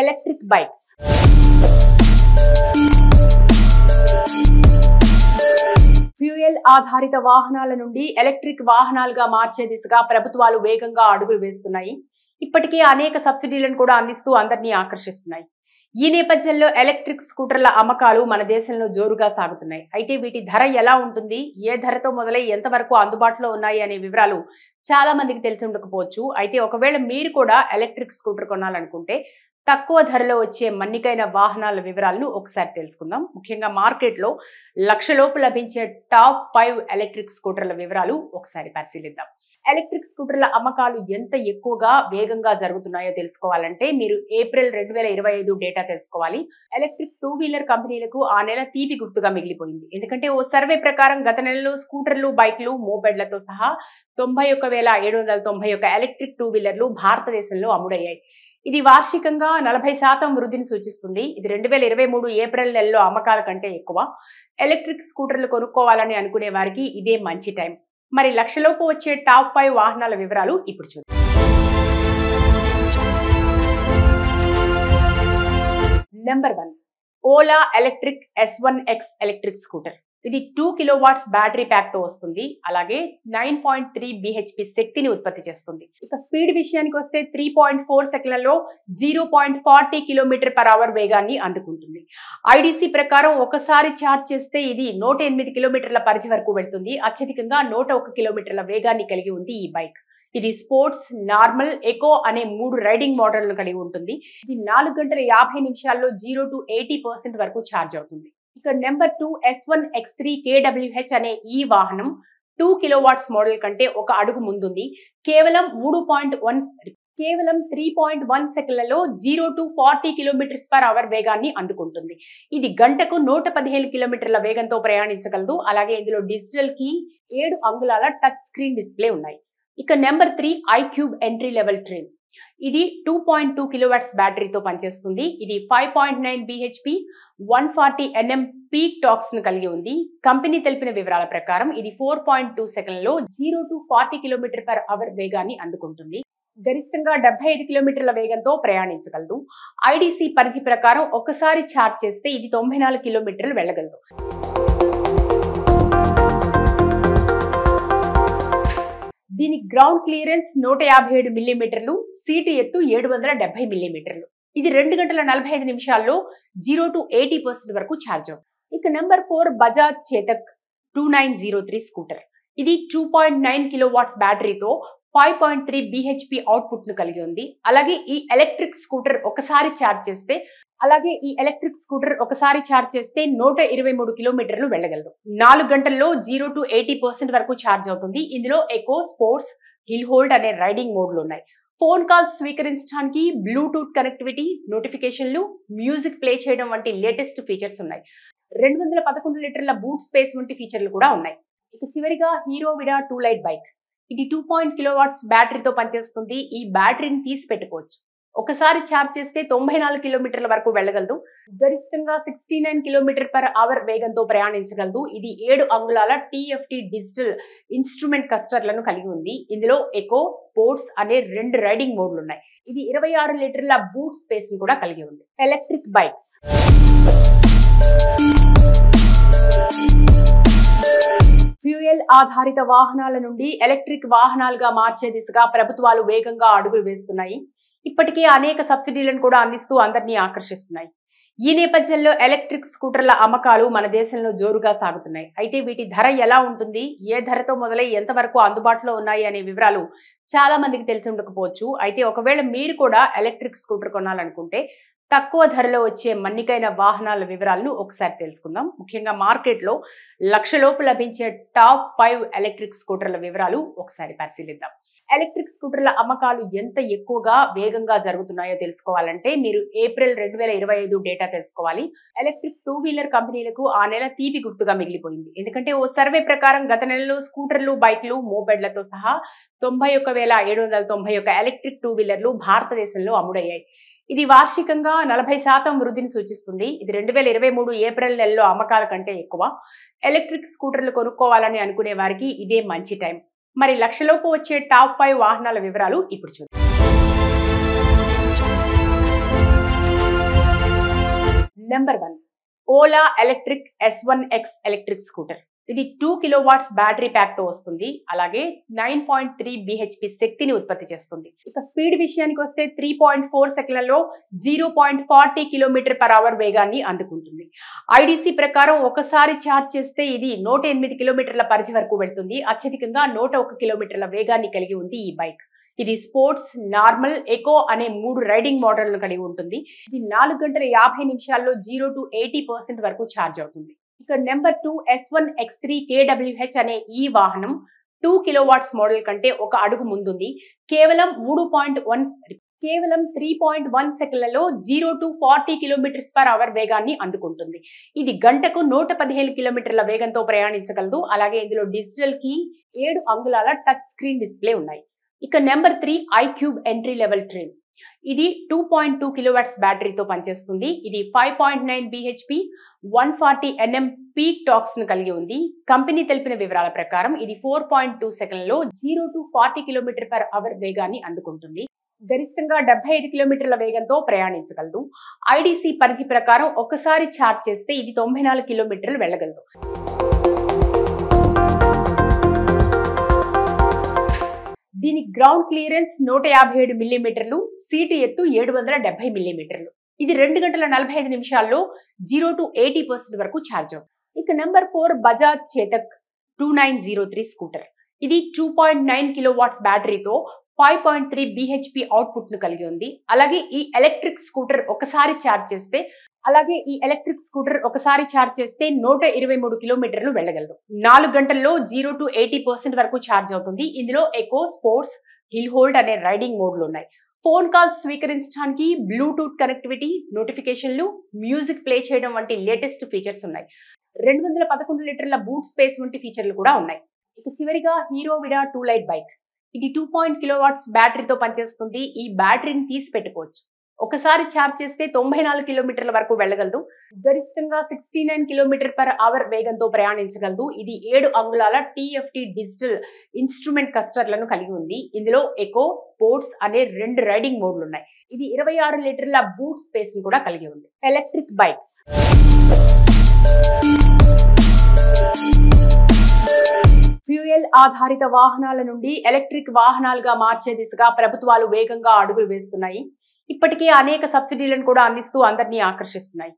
Electric bikes. Fuel ఆధారిత వాహనాల నుండి ఎలక్ట్రిక్ వాహనాలుగా మార్చే దిశగా ప్రభుత్వాలు వేగంగా అడుగులు వేస్తున్నాయి. ఇప్పటికే అనేక సబ్సిడీలను కూడా అందిస్తూ అందరినీ ఆకర్షిస్తున్నాయి. ఈ నేపథ్యంలో ఎలక్ట్రిక్ స్కూటర్ల అమ్మకాలు మన దేశంలో జోరుగా సాగుతున్నాయి. అయితే వీటి ధర ఎలా ఉంటుంది, ఏ ధరతో మొదలై ఎంతవరకు అందుబాటులో ఉన్నాయి అనే వివరాలు చాలా మందికి తెలిసి ఉండకపోవచ్చు. అయితే ఒకవేళ మీరు కూడా ఎలక్ట్రిక్ స్కూటర్ కొనాలనుకుంటే తక్కువ ధరలో వచ్చే మన్నికైన వాహనాల వివరాలను ఒకసారి తెలుసుకుందాం. ముఖ్యంగా మార్కెట్లో లక్షలోపు లభించే టాప్ 5 ఎలక్ట్రిక్ స్కూటర్ల వివరాలు ఒకసారి పరిశీలిద్దాం. ఎలక్ట్రిక్ స్కూటర్ల అమ్మకాలు ఎంత ఎక్కువగా వేగంగా జరుగుతున్నాయో తెలుసుకోవాలంటే మీరు ఏప్రిల్ 2025 డేటా తెలుసుకోవాలి. ఎలక్ట్రిక్ 2 వీలర్ కంపెనీలకు ఆ నెల తీపి గుర్తుగా మిగిలిపోయింది. ఎందుకంటే ఓ సర్వే ప్రకారం గత నెలలో స్కూటర్లు, బైక్లు, మోపెడ్లతో సహా 91,791 ఎలక్ట్రిక్ 2 వీలర్లు భారతదేశంలో అమ్ముడయ్యాయి. ఇది వార్షికంగా 40% వృద్ధిని సూచిస్తుంది. ఇది 2023 ఏప్రిల్ నెలలో అమ్మకాల కంటే ఎక్కువ. ఎలక్ట్రిక్ స్కూటర్లు కొనుక్కోవాలని అనుకునే వారికి ఇదే మంచి టైం. మరి లక్షలోపు వచ్చే టాప్ 5 వాహనాల వివరాలు ఇప్పుడు చూద్దాం. Number 1, Ola electric S1X electric scooter. ఇది 2 కిలోవాట్స్ బ్యాటరీ ప్యాక్ తో వస్తుంది. అలాగే 9.3 bhp శక్తిని ఉత్పత్తి చేస్తుంది. ఇక స్పీడ్ విషయానికి వస్తే 3.4 సెకన్లలో 0.40 km/h వేగాన్ని అందుకుంటుంది. ఐడిసి ప్రకారం ఒకసారి ఛార్జ్ చేస్తే ఇది 108 కిలోమీటర్ల పరిధి వరకు వెళ్తుంది. అత్యధికంగా 101 కిలోమీటర్ల వేగాన్ని కలిగి ఉంది ఈ బైక్. ఇది స్పోర్ట్స్, నార్మల్, ఎకో అనే 3 రైడింగ్ మోడళ్లను కలిగి ఉంటుంది. ఇది 4 గంటల 50 నిమిషాల్లో 0 to 80% వరకు ఛార్జ్ అవుతుంది. ఇక నెంబర్ 2, S1X3 kWh అనే ఈ వాహనం 2 కిలోవాట్స్ మోడల్ కంటే ఒక అడుగు ముందుంది. కేవలం 3.1 సెకన్లలో 0 to 40 km/h వేగాన్ని అందుకుంటుంది. ఇది గంటకు 115 కిలోమీటర్ల వేగంతో ప్రయాణించగలదు. అలాగే ఇందులో డిజిటల్ కీ, 7 అంగుళాల టచ్ స్క్రీన్ డిస్ప్లే ఉన్నాయి. ఇక number 3, iQube entry level train. ఇది 2.2 కిలోవాట్స్ బ్యాటరీతో పనిచేస్తుంది. ఇది 5.9 bhp 140 Nm పీక్ టార్క్స్ ను కలిగి ఉంది. కంపెనీ తెలిపిన వివరాల ప్రకారం ఇది 4.2 సెకన్లలో 0 to 40 km/h వేగాన్ని అందుకుంటుంది. గరిష్టంగా 75 కిలోమీటర్ల వేగంతో ప్రయాణించగలదు. ఐడిసి పరిధి ప్రకారం ఒకసారి ఛార్జ్ చేస్తే ఇది 94 కిలోమీటర్లు వెళ్ళగలదు. దీని గ్రౌండ్ క్లియరెన్స్ 157 మిల్లీమీటర్లు, సీటు ఎత్తు 770 మిల్లీమీటర్లు. ఇది 2 గంటల 45 నిమిషాల్లో 0 to 80% వరకు ఛార్జ్ అవుతుంది. ఇక నెంబర్ 4, బజాజ్ చేతక్ 2903 స్కూటర్. ఇది 2.9 కిలోవాట్స్ బ్యాటరీతో 5.3 bhp అవుట్పుట్ ను కలిగి ఉంది. అలాగే ఈ ఎలక్ట్రిక్ స్కూటర్ ఒకసారి ఛార్జ్ చేస్తే 123 కిలోమీటర్లు వెళ్ళగలదు. 4 గంటల్లో 0 to 80% వరకు ఛార్జ్ అవుతుంది. ఇందులో ఎకో, స్పోర్ట్స్, హిల్ హోల్డ్ అనే రైడింగ్ మోడ్లు ఉన్నాయి. ఫోన్ కాల్స్ స్వీకరించడానికి బ్లూటూత్ కనెక్టివిటీ, నోటిఫికేషన్లు, మ్యూజిక్ ప్లే చేయడం వంటి లేటెస్ట్ ఫీచర్స్ ఉన్నాయి. 211 లీటర్ల బూట్ స్పేస్ వంటి ఫీచర్లు కూడా ఉన్నాయి. ఇక చివరిగా హీరో విడా 2 లైట్ బైక్. ఇది 2 కిలోవాట్స్ బ్యాటరీతో పనిచేస్తుంది. ఈ బ్యాటరీని తీసి పెట్టుకోవచ్చు. ఒకసారి ఛార్జ్ చేస్తే 94 కిలోమీటర్ల వరకు వెళ్ళగలదు. గరిష్టంగా 69 km/h వేగంతో ప్రయాణించగలదు. ఇది 7 అంగుళాల TFT డిజిటల్ ఇన్స్ట్రుమెంట్ కస్టర్లను కలిగి ఉంది. ఇందులో ఎకో, స్పోర్ట్స్ అనే 2 రైడింగ్ మోడ్లు ఉన్నాయి. ఇది 26 లీటర్ల బూట్ స్పేస్ ను కూడా కలిగి ఉంది. Electric bikes. ఫ్యూయల్ ఆధారిత వాహనాల నుండి ఎలక్ట్రిక్ వాహనాలుగా మార్చే దిశగా ప్రభుత్వాలు వేగంగా అడుగులు వేస్తున్నాయి. ఇప్పటికే అనేక సబ్సిడీలను కూడా అందిస్తూ అందరినీ ఆకర్షిస్తున్నాయి. ఈ నేపథ్యంలో ఎలక్ట్రిక్ స్కూటర్ల అమ్మకాలు మన దేశంలో జోరుగా సాగుతున్నాయి. అయితే వీటి ధర ఎలా ఉంటుంది, ఏ ధరతో మొదలై ఎంతవరకు అందుబాటులో ఉన్నాయి అనే వివరాలు చాలా మందికి తెలిసి ఉండకపోవచ్చు. అయితే ఒకవేళ మీరు కూడా ఎలక్ట్రిక్ స్కూటర్ కొనాలనుకుంటే తక్కువ ధరలో వచ్చే మన్నికైన వాహనాల వివరాలను ఒకసారి తెలుసుకుందాం. ముఖ్యంగా మార్కెట్లో లక్షలోపు లభించే టాప్ 5 ఎలక్ట్రిక్ స్కూటర్ల వివరాలు ఒకసారి పరిశీలిద్దాం. ఎలక్ట్రిక్ స్కూటర్ల అమ్మకాలు ఎంత ఎక్కువగా వేగంగా జరుగుతున్నాయో తెలుసుకోవాలంటే మీరు ఏప్రిల్ 2025 డేటా తెలుసుకోవాలి. ఎలక్ట్రిక్ 2 వీలర్ కంపెనీలకు ఆ నెల తీపి గుర్తుగా మిగిలిపోయింది. ఎందుకంటే ఓ సర్వే ప్రకారం గత నెలలో స్కూటర్లు, బైక్లు, మోపెడ్లతో సహా 91,791 ఎలక్ట్రిక్ 2 వీలర్లు భారతదేశంలో అమ్ముడయ్యాయి. ఇది వార్షికంగా 40% వృద్ధిని సూచిస్తుంది. ఇది 2023 ఏప్రిల్ నెలలో అమ్మకాల కంటే ఎక్కువ. ఎలక్ట్రిక్ స్కూటర్లు కొనుక్కోవాలని అనుకునే వారికి ఇదే మంచి టైం. మరి లక్షలోపు వచ్చే టాప్ 5 వాహనాల వివరాలు ఇప్పుడు చూద్దాం. Number 1 Ola electric S1X electric scooter. ఇది 2 కిలోవాట్స్ బ్యాటరీ ప్యాక్ తో వస్తుంది. అలాగే 9.3 bhp శక్తిని ఉత్పత్తి చేస్తుంది. ఇక స్పీడ్ విషయానికి వస్తే 3.4 సెకన్లలో 0.40 km/h వేగాన్ని అందుకుంటుంది. ఐడిసి ప్రకారం ఒకసారి ఛార్జ్ చేస్తే ఇది 108 కిలోమీటర్ల పరిధి వరకు వెళ్తుంది. అత్యధికంగా 101 కిలోమీటర్ల వేగాన్ని కలిగి ఉంది ఈ బైక్. ఇది స్పోర్ట్స్, నార్మల్, ఎకో అనే 3 రైడింగ్ మోడళ్లను కలిగి ఉంటుంది. ఇది 4 గంటల 50 నిమిషాల్లో 0 to 80% వరకు ఛార్జ్ అవుతుంది. ఇక నెంబర్ 2 S1X3 kWh అనే ఈ వాహనం 2 కిలోవాట్స్ మోడల్ కంటే ఒక అడుగు ముందుంది. కేవలం 3.1 సెకన్లలో 0 to 40 km/h వేగాన్ని అందుకుంటుంది. ఇది గంటకు 115 కిలోమీటర్ల వేగంతో ప్రయాణించగలదు. అలాగే ఇందులో డిజిటల్ కీ, 7 అంగుళాల టచ్ స్క్రీన్ డిస్ప్లే ఉన్నాయి. ఇక number 3 iQube entry level trim. ఇది 2.2 కిలోవాట్స్ బ్యాటరీతో పనిచేస్తుంది. ఇది 5.9 bhp 140 Nm పీక్ టార్క్స్ ను కలిగి ఉంది. కంపెనీ తెలిపిన వివరాల ప్రకారం ఇది 4.2 సెకన్లలో 0 to 40 km/h వేగాన్ని అందుకుంటుంది. గరిష్టంగా 75 కిలోమీటర్ల వేగంతో ప్రయాణించగలదు. ఐడిసి పరిధి ప్రకారం ఒకసారి ఛార్జ్ చేస్తే ఇది 94 కిలోమీటర్లు వెళ్ళగలదు. దీని గ్రౌండ్ క్లియరెన్స్ 157 మిల్లీమీటర్లు, సీటు ఎత్తు 770 మిల్లీమీటర్లు. ఇది 2 గంటల 45 నిమిషాల్లో 0 to 80% వరకు ఛార్జ్ అవుతుంది. ఇక నెంబర్ 4 బజాజ్ చేతక్ 2903 స్కూటర్. ఇది 2.9 కిలోవాట్స్ బ్యాటరీతో 5.3 bhp అవుట్పుట్ ను కలిగి ఉంది. అలాగే ఈ ఎలక్ట్రిక్ స్కూటర్ ఒకసారి ఛార్జ్ చేస్తే 123 కిలోమీటర్లు వెళ్ళగలదు. 4 గంటల్లో 0 to 80% వరకు ఛార్జ్ అవుతుంది. ఇందులో ఎకో, స్పోర్ట్స్, హిల్ హోల్డ్ అనే రైడింగ్ మోడ్లు ఉన్నాయి. ఫోన్ కాల్స్ స్వీకరించడానికి బ్లూటూత్ కనెక్టివిటీ, నోటిఫికేషన్లు, మ్యూజిక్ ప్లే చేయడం వంటి లేటెస్ట్ ఫీచర్స్ ఉన్నాయి. 211 లీటర్ల బూట్ స్పేస్ వంటి ఫీచర్లు కూడా ఉన్నాయి. ఇక చివరిగా హీరో విడా 2 లైట్ బైక్. ఇది 2 కిలోవాట్స్ బ్యాటరీతో పనిచేస్తుంది. ఈ బ్యాటరీని తీసి పెట్టుకోవచ్చు. ఒకసారి ఛార్జ్ చేస్తే 94 కిలోమీటర్ల వరకు వెళ్ళగలదు. గరిష్టంగా 69 km/h వేగంతో ప్రయాణించగలదు. ఇది 7 అంగుళాల TFT డిజిటల్ ఇన్స్ట్రుమెంట్ కస్టర్లను కలిగి ఉంది. ఇందులో ఎకో, స్పోర్ట్స్ అనే 2 రైడింగ్ మోడ్లు ఉన్నాయి. ఇది 26 లీటర్ల బూట్ స్పేస్ ని కూడా కలిగి ఉంది. Electric bikes. ఫ్యూయల్ ఆధారిత వాహనాల నుండి ఎలక్ట్రిక్ వాహనాలుగా మార్చే దిశగా ప్రభుత్వాలు వేగంగా అడుగులు వేస్తున్నాయి. ఇప్పటికే అనేక సబ్సిడీలను కూడా అందిస్తూ అందరినీ ఆకర్షిస్తున్నాయి.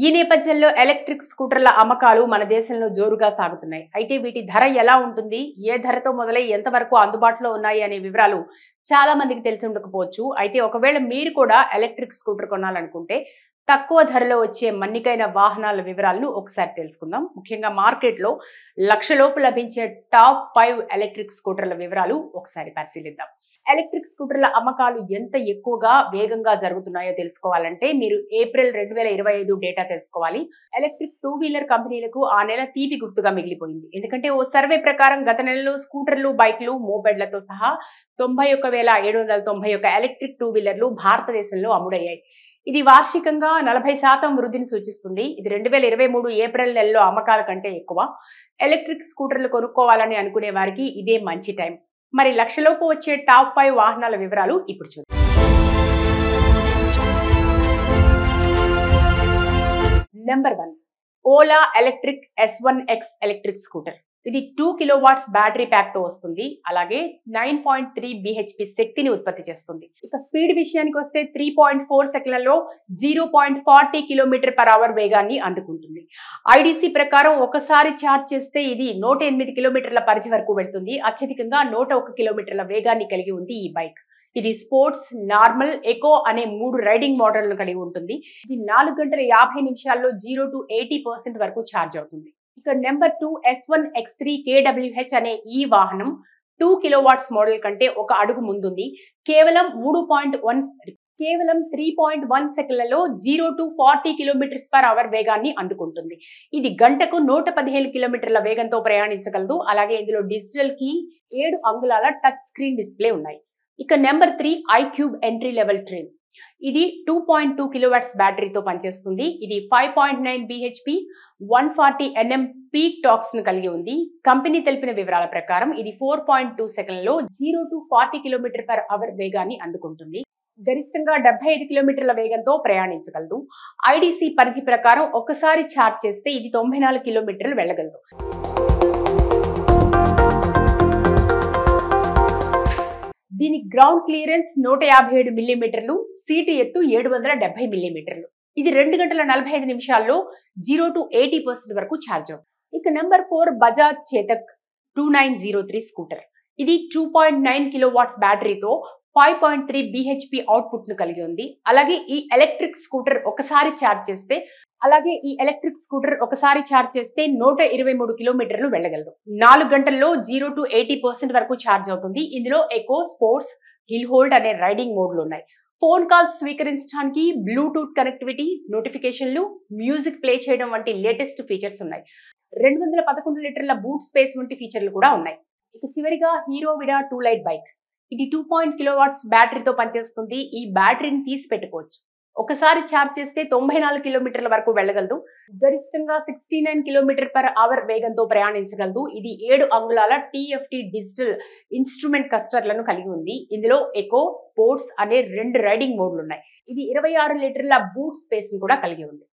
ఈ నేపథ్యంలో ఎలక్ట్రిక్ స్కూటర్ల అమ్మకాలు మన దేశంలో జోరుగా సాగుతున్నాయి. అయితే వీటి ధర ఎలా ఉంటుంది, ఏ ధరతో మొదలై ఎంతవరకు అందుబాటులో ఉన్నాయి అనే వివరాలు చాలా మందికి తెలిసి ఉండకపోవచ్చు. అయితే ఒకవేళ మీరు కూడా ఎలక్ట్రిక్ స్కూటర్ కొనాలనుకుంటే తక్కువ ధరలో వచ్చే మన్నికైన వాహనాల వివరాలను ఒకసారి తెలుసుకుందాం. ముఖ్యంగా మార్కెట్లో లక్షలోపు లభించే టాప్ 5 ఎలక్ట్రిక్ స్కూటర్ల వివరాలు ఒకసారి పరిశీలిద్దాం. ఎలక్ట్రిక్ స్కూటర్ల అమ్మకాలు ఎంత ఎక్కువగా వేగంగా జరుగుతున్నాయో తెలుసుకోవాలంటే మీరు ఏప్రిల్ 2025 డేటా తెలుసుకోవాలి. ఎలక్ట్రిక్ 2 వీలర్ కంపెనీలకు ఆ నెల తీపి గుర్తుగా మిగిలిపోయింది. ఎందుకంటే ఓ సర్వే ప్రకారం గత నెలలో స్కూటర్లు, బైక్లు, మోపెడ్లతో సహా 91,791 ఎలక్ట్రిక్ 2 వీలర్లు భారతదేశంలో అమ్ముడయ్యాయి. ఇది వార్షికంగా 40% వృద్ధిని సూచిస్తుంది. ఇది 2023 ఏప్రిల్ నెలలో అమ్మకాల కంటే ఎక్కువ. ఎలక్ట్రిక్ స్కూటర్లు కొనుక్కోవాలని అనుకునే వారికి ఇదే మంచి టైం. మరి లక్షలోపు వచ్చే టాప్ 5 వాహనాల వివరాలు ఇప్పుడు చూద్దాం. Number 1 Ola electric S1X electric scooter. ఇది 2 కిలోవాట్స్ బ్యాటరీ ప్యాక్ తో వస్తుంది. అలాగే 9.3 bhp శక్తిని ఉత్పత్తి చేస్తుంది. ఇక స్పీడ్ విషయానికి వస్తే 3.4 సెకన్లలో 0.40 km/h వేగాన్ని అందుకుంటుంది. ఐడిసి ప్రకారం ఒకసారి ఛార్జ్ చేస్తే ఇది 108 కిలోమీటర్ల పరిధి వరకు వెళ్తుంది. అత్యధికంగా 101 కిలోమీటర్ల వేగాన్ని కలిగి ఉంది ఈ బైక్. ఇది స్పోర్ట్స్, నార్మల్, ఎకో అనే 3 రైడింగ్ మోడళ్లను కలిగి ఉంటుంది. ఇది 4 గంటల 50 నిమిషాల్లో 0 to 80% వరకు ఛార్జ్ అవుతుంది. ఇక నెంబర్ 2 S1X3 kWh అనే ఈ వాహనం 2 కిలోవాట్స్ మోడల్ కంటే ఒక అడుగు ముందుంది. కేవలం 3.1 సెకన్లలో 0 to 40 km/h వేగాన్ని అందుకుంటుంది. ఇది గంటకు 115 కిలోమీటర్ల వేగంతో ప్రయాణించగలదు. అలాగే ఇందులో డిజిటల్ కీ, 7 అంగుళాల టచ్ స్క్రీన్ డిస్ప్లే ఉన్నాయి. ఇక number 3 iQube entry level trim. ఇది 2.2 కిలోవాట్స్ బ్యాటరీతో పనిచేస్తుంది. ఇది 5.9 bhp 140 Nm పీక్ టార్క్స్ ను కలిగి ఉంది. కంపెనీ తెలిపిన వివరాల ప్రకారం ఇది 4.2 సెకన్లలో 0 to 40 km/h వేగాన్ని అందుకుంటుంది. గరిష్టంగా 75 కిలోమీటర్ల వేగంతో ప్రయాణించగలదు. ఐడిసి పరిధి ప్రకారం ఒకసారి ఛార్జ్ చేస్తే ఇది 94 కిలోమీటర్లు వెళ్ళగలదు. దీని గ్రౌండ్ క్లియరెన్స్ 157 మిల్లీమీటర్లు, సీటు ఎత్తు 770 మిల్లీమీటర్లు. ఇది 2 గంటల 45 నిమిషాల్లో 0 to 80% వరకు ఛార్జ్ అవుతుంది. ఇక నెంబర్ 4 బజాజ్ చేతక్ 2903 స్కూటర్. ఇది 2.9 కిలోవాట్స్ బ్యాటరీతో 5.3 BHP అవుట్పుట్ ను కలిగి ఉంది. అలాగే ఈ ఎలక్ట్రిక్ స్కూటర్ ఒకసారి ఛార్జ్ చేస్తే 123 కిలోమీటర్లు వెళ్ళగలదు. 4 గంటల్లో 0 to 80% వరకు ఛార్జ్ అవుతుంది. ఇందులో ఎకో, స్పోర్ట్స్, హిల్ హోల్డ్ అనే రైడింగ్ మోడ్లు ఉన్నాయి. ఫోన్ కాల్స్ స్వీకరించడానికి బ్లూటూత్ కనెక్టివిటీ, నోటిఫికేషన్లు, మ్యూజిక్ ప్లే చేయడం వంటి లేటెస్ట్ ఫీచర్స్ ఉన్నాయి. 211 లీటర్ల బూట్ స్పేస్ వంటి ఫీచర్లు కూడా ఉన్నాయి. ఇక చివరిగా హీరో విడా 2 లైట్ బైక్. ఇది 2.0 కిలోవాట్స్ బ్యాటరీతో పనిచేస్తుంది. ఈ బ్యాటరీని తీసి పెట్టుకోవచ్చు. ఒకసారి ఛార్జ్ చేస్తే 94 కిలోమీటర్ల వరకు వెళ్ళగలదు. గరిష్టంగా 69 km/h వేగంతో ప్రయాణించగలదు. ఇది 7 అంగుళాల TFT డిజిటల్ ఇన్స్ట్రుమెంట్ కస్టర్లను కలిగి ఉంది. ఇందులో ఎకో, స్పోర్ట్స్ అనే 2 రైడింగ్ మోడ్లు ఉన్నాయి. ఇది 26 లీటర్ల బూట్ స్పేస్ ను కూడా కలిగి ఉంది.